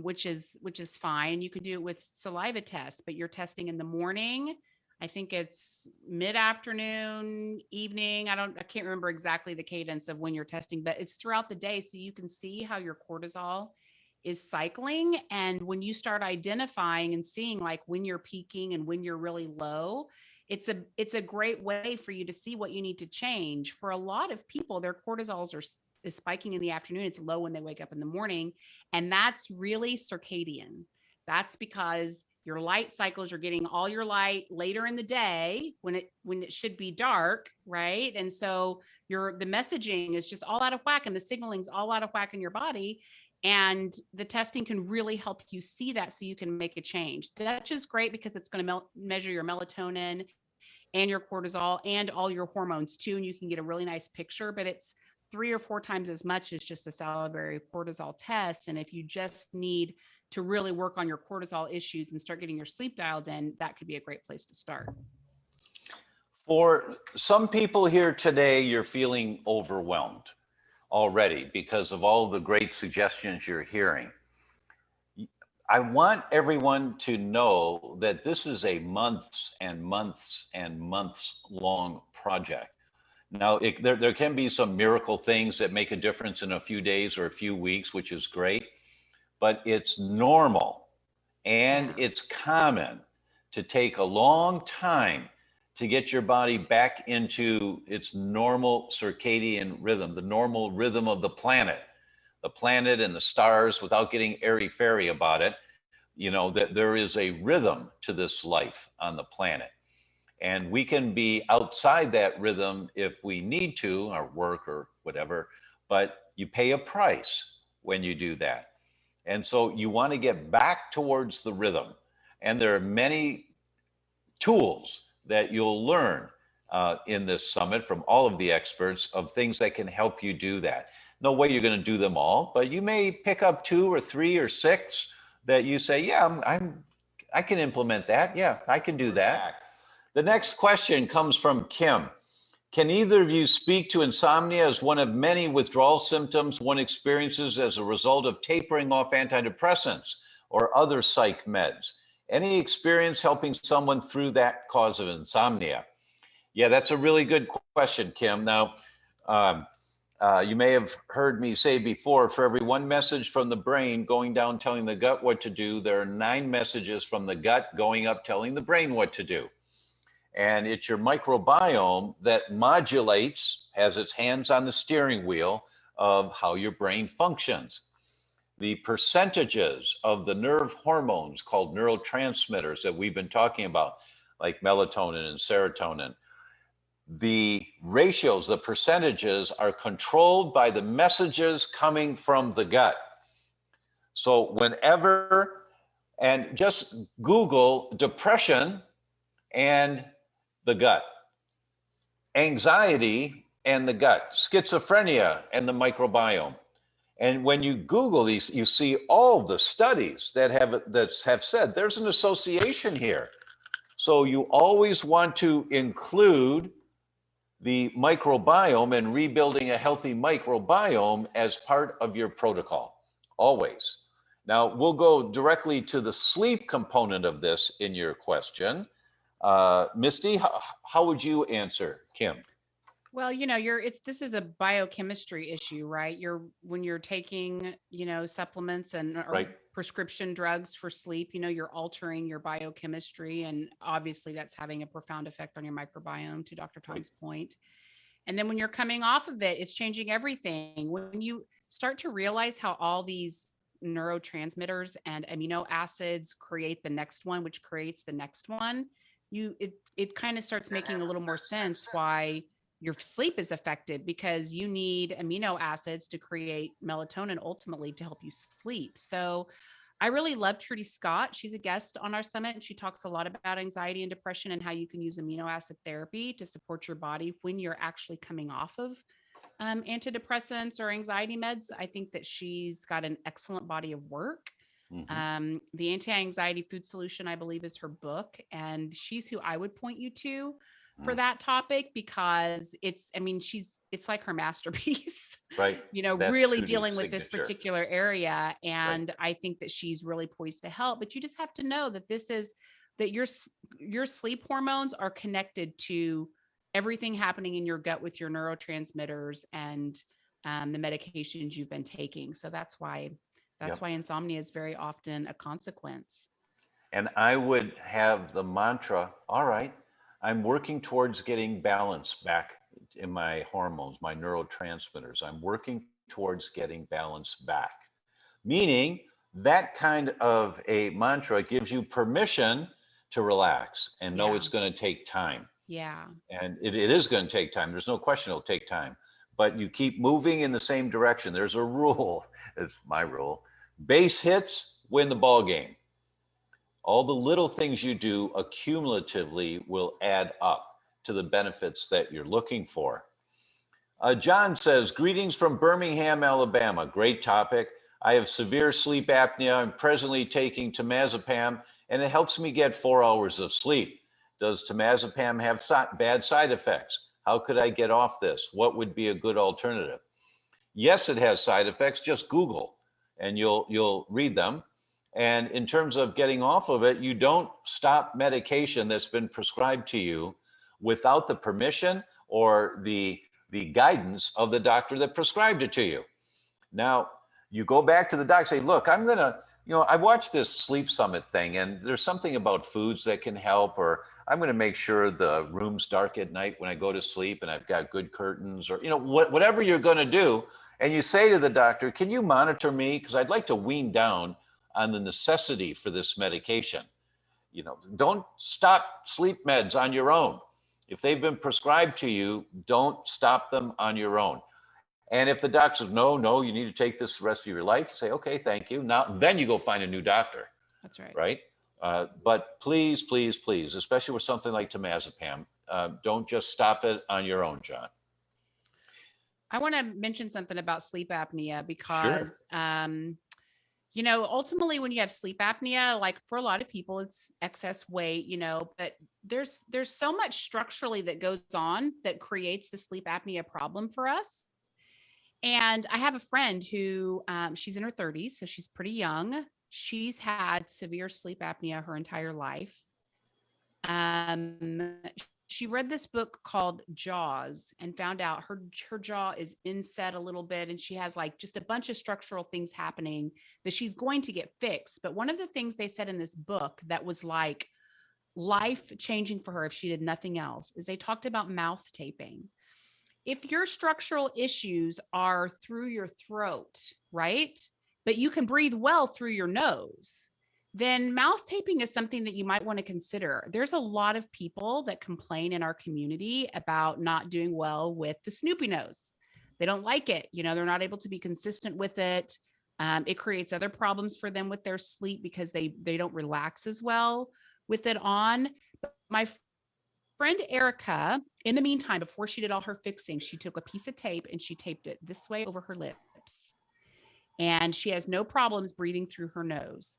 which is fine. You can do it with saliva tests, but you're testing in the morning. I think it's mid-afternoon, evening. I can't remember exactly the cadence of when you're testing, but it's throughout the day. So you can see how your cortisol is cycling. And when you start identifying and seeing like when you're peaking and when you're really low, it's a great way for you to see what you need to change. For a lot of people, their cortisols is spiking in the afternoon. It's low when they wake up in the morning. And that's really circadian. That's because your light cycles, you're getting all your light later in the day when it should be dark, right? And so the messaging is just all out of whack, and the signaling's all out of whack in your body. And the testing can really help you see that, so you can make a change. Dutch is great because it's going to measure your melatonin and your cortisol and all your hormones too, and you can get a really nice picture. But it's 3 or 4 times as much as just a salivary cortisol test. And if you just need to really work on your cortisol issues and start getting your sleep dialed in, that could be a great place to start. For some people here today, you're feeling overwhelmed already because of all the great suggestions you're hearing. I want everyone to know that this is a months and months and months long project. Now, there can be some miracle things that make a difference in a few days or a few weeks, which is great, but it's normal and it's common to take a long time to get your body back into its normal circadian rhythm, the normal rhythm of the planet and the stars, without getting airy-fairy about it. You know, that there is a rhythm to this life on the planet. And we can be outside that rhythm if we need to, or work or whatever, but you pay a price when you do that. And so you want to get back towards the rhythm. And there are many tools that you'll learn in this summit from all of the experts, of things that can help you do that. No way you're going to do them all, but you may pick up 2 or 3 or 6 that you say, yeah, I can implement that. Yeah, I can do that. The next question comes from Kim. Can either of you speak to insomnia as one of many withdrawal symptoms one experiences as a result of tapering off antidepressants or other psych meds? Any experience helping someone through that cause of insomnia? Yeah, that's a really good question, Kim. Now, you may have heard me say before, for every 1 message from the brain going down telling the gut what to do, there are 9 messages from the gut going up telling the brain what to do. And it's your microbiome that modulates, has its hands on the steering wheel of how your brain functions. The percentages of the nerve hormones called neurotransmitters that we've been talking about, like melatonin and serotonin, the ratios, the percentages are controlled by the messages coming from the gut. So whenever, and just Google depression and the gut, anxiety and the gut, schizophrenia and the microbiome. And when you Google these, you see all the studies that have said there's an association here. So you always want to include the microbiome and rebuilding a healthy microbiome as part of your protocol, always. Now, we'll go directly to the sleep component of this in your question. Misty, how would you answer Kim? Well, this is a biochemistry issue, right? When you're taking, supplements and or prescription drugs for sleep, you're altering your biochemistry, and obviously that's having a profound effect on your microbiome, to Dr. Tom's point. And then when you're coming off of it, it's changing everything. When you start to realize how all these neurotransmitters and amino acids create the next one, which creates the next one, it kind of starts making a little more sense why your sleep is affected, because you need amino acids to create melatonin ultimately to help you sleep. So I really love Trudy Scott. She's a guest on our summit, and she talks a lot about anxiety and depression and how you can use amino acid therapy to support your body when you're actually coming off of antidepressants or anxiety meds. I think that she's got an excellent body of work. Mm-hmm. The Anti-Anxiety Food Solution, I believe, is her book, and she's who I would point you to for that topic, because it's like her masterpiece, right? That's really dealing with this particular area. And I think that she's really poised to help, but you just have to know that your sleep hormones are connected to everything happening in your gut with your neurotransmitters and the medications you've been taking. So that's why insomnia is very often a consequence. And I would have the mantra, all right, I'm working towards getting balance back in my hormones, my neurotransmitters. I'm working towards getting balance back. Meaning that kind of a mantra gives you permission to relax and know Yeah. it's going to take time. Yeah. And it is going to take time. There's no question it'll take time. But you keep moving in the same direction. There's a rule. It's my rule. Base hits win the ball game. All the little things you do accumulatively will add up to the benefits that you're looking for. John says, greetings from Birmingham, Alabama. Great topic. I have severe sleep apnea. I'm presently taking temazepam, and it helps me get 4 hours of sleep. Does temazepam have bad side effects? How could I get off this? What would be a good alternative? Yes, it has side effects. Just Google, and you'll read them. And in terms of getting off of it, you don't stop medication that's been prescribed to you without the permission or the guidance of the doctor that prescribed it to you. Now, you go back to the doc, say, look, I'm going to, I watched this Sleep Summit thing, and there's something about foods that can help, or I'm going to make sure the room's dark at night when I go to sleep and I've got good curtains, or, whatever you're going to do. And you say to the doctor, can you monitor me? Because I'd like to wean down on the necessity for this medication. Don't stop sleep meds on your own. If they've been prescribed to you, don't stop them on your own. And if the doctor says, no, you need to take this the rest of your life, say, okay, thank you. Now, then you go find a new doctor. That's right. Right? But please, especially with something like temazepam, don't just stop it on your own, John. I want to mention something about sleep apnea because, Sure. Ultimately when you have sleep apnea, like for a lot of people, it's excess weight, but there's so much structurally that goes on that creates the sleep apnea problem for us. And I have a friend who, she's in her 30s, so she's pretty young. She's had severe sleep apnea her entire life. She read this book called Jaws and found out her jaw is inset a little bit, and she has like just a bunch of structural things happening that she's going to get fixed. But one of the things they said in this book that was like life changing for her if she did nothing else is they talked about mouth taping. If your structural issues are through your throat, right? But you can breathe well through your nose, then mouth taping is something that you might want to consider. There's a lot of people that complain in our community about not doing well with the Snoopy nose. They don't like it. They're not able to be consistent with it. It creates other problems for them with their sleep because they don't relax as well with it on. But my friend Erica, in the meantime, before she did all her fixing, she took a piece of tape and she taped it this way over her lips. And she has no problems breathing through her nose.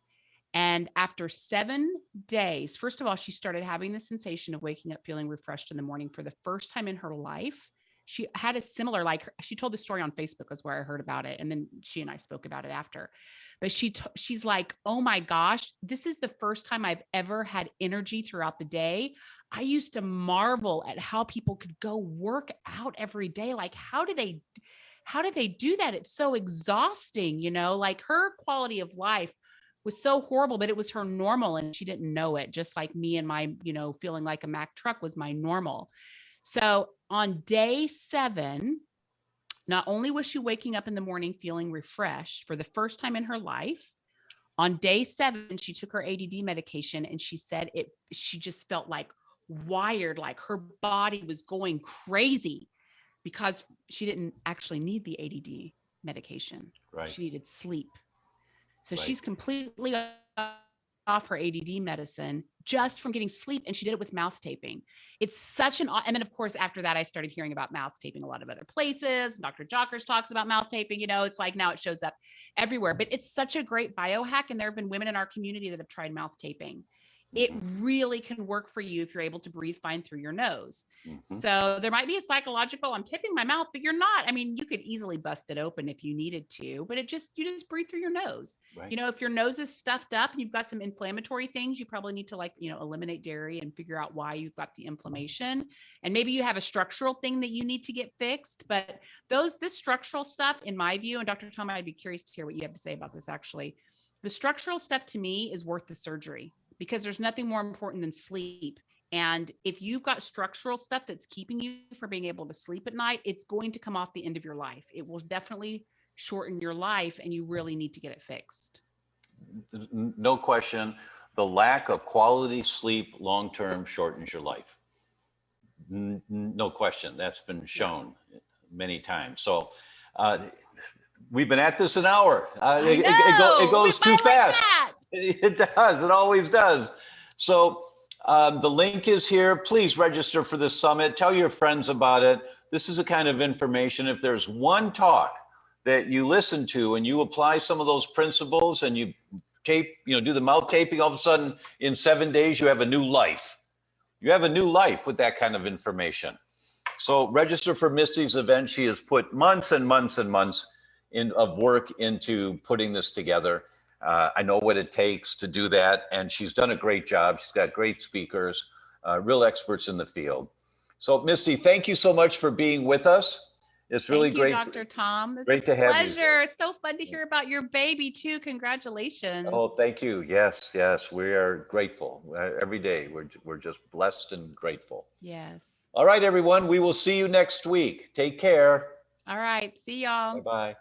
And after 7 days, first of all, she started having the sensation of waking up feeling refreshed in the morning for the first time in her life. She had a similar, she told the story on Facebook is where I heard about it. And then she and I spoke about it after. But she's like, oh my gosh, this is the first time I've ever had energy throughout the day. I used to marvel at how people could go work out every day. Like, how do they do that? It's so exhausting, like her quality of life was so horrible, but it was her normal and she didn't know it. Just like me and my, feeling like a Mack truck was my normal. So on day 7, not only was she waking up in the morning feeling refreshed for the first time in her life, on day 7, she took her ADD medication and she said she just felt like wired, like her body was going crazy because she didn't actually need the ADD medication. Right. She needed sleep. So Right. she's completely off her ADD medicine just from getting sleep. And she did it with mouth taping. It's such an, and then of course, after that, I started hearing about mouth taping a lot of other places. Dr. Jockers talks about mouth taping, it's like now it shows up everywhere, but it's such a great biohack. And there have been women in our community that have tried mouth taping. It really can work for you if you're able to breathe fine through your nose. So there might be a psychological, I'm tipping my mouth, but you're not. I mean, you could easily bust it open if you needed to, but you just breathe through your nose. Right. If your nose is stuffed up and you've got some inflammatory things, you probably need to eliminate dairy and figure out why you've got the inflammation. And maybe you have a structural thing that you need to get fixed, but this structural stuff, in my view, and Dr. Tom, I'd be curious to hear what you have to say about this actually. The structural stuff to me is worth the surgery, because there's nothing more important than sleep And if you've got structural stuff that's keeping you from being able to sleep at night, it's going to come off the end of your life. It will definitely shorten your life, and you really need to get it fixed. No question. The lack of quality sleep long-term shortens your life. No question. That's been shown many times. So we've been at this an hour. It goes too fast. It does. It always does. So the link is here. Please register for this summit. Tell your friends about it. This is the kind of information. If there's one talk that you listen to and you apply some of those principles and you tape, do the mouth taping, all of a sudden in 7 days, you have a new life. You have a new life with that kind of information. So register for Misty's event. She has put months and months and months of work into putting this together. I know what it takes to do that, and she's done a great job. She's got great speakers, real experts in the field. So Misty, thank you so much for being with us. It's really great. Thank you, Dr. Tom. It's great to have you. Pleasure. So fun to hear about your baby too. Congratulations. Oh, thank you. Yes, yes. We are grateful. Every day we're just blessed and grateful. Yes. All right, everyone. We will see you next week. Take care. All right. See y'all. Bye-bye.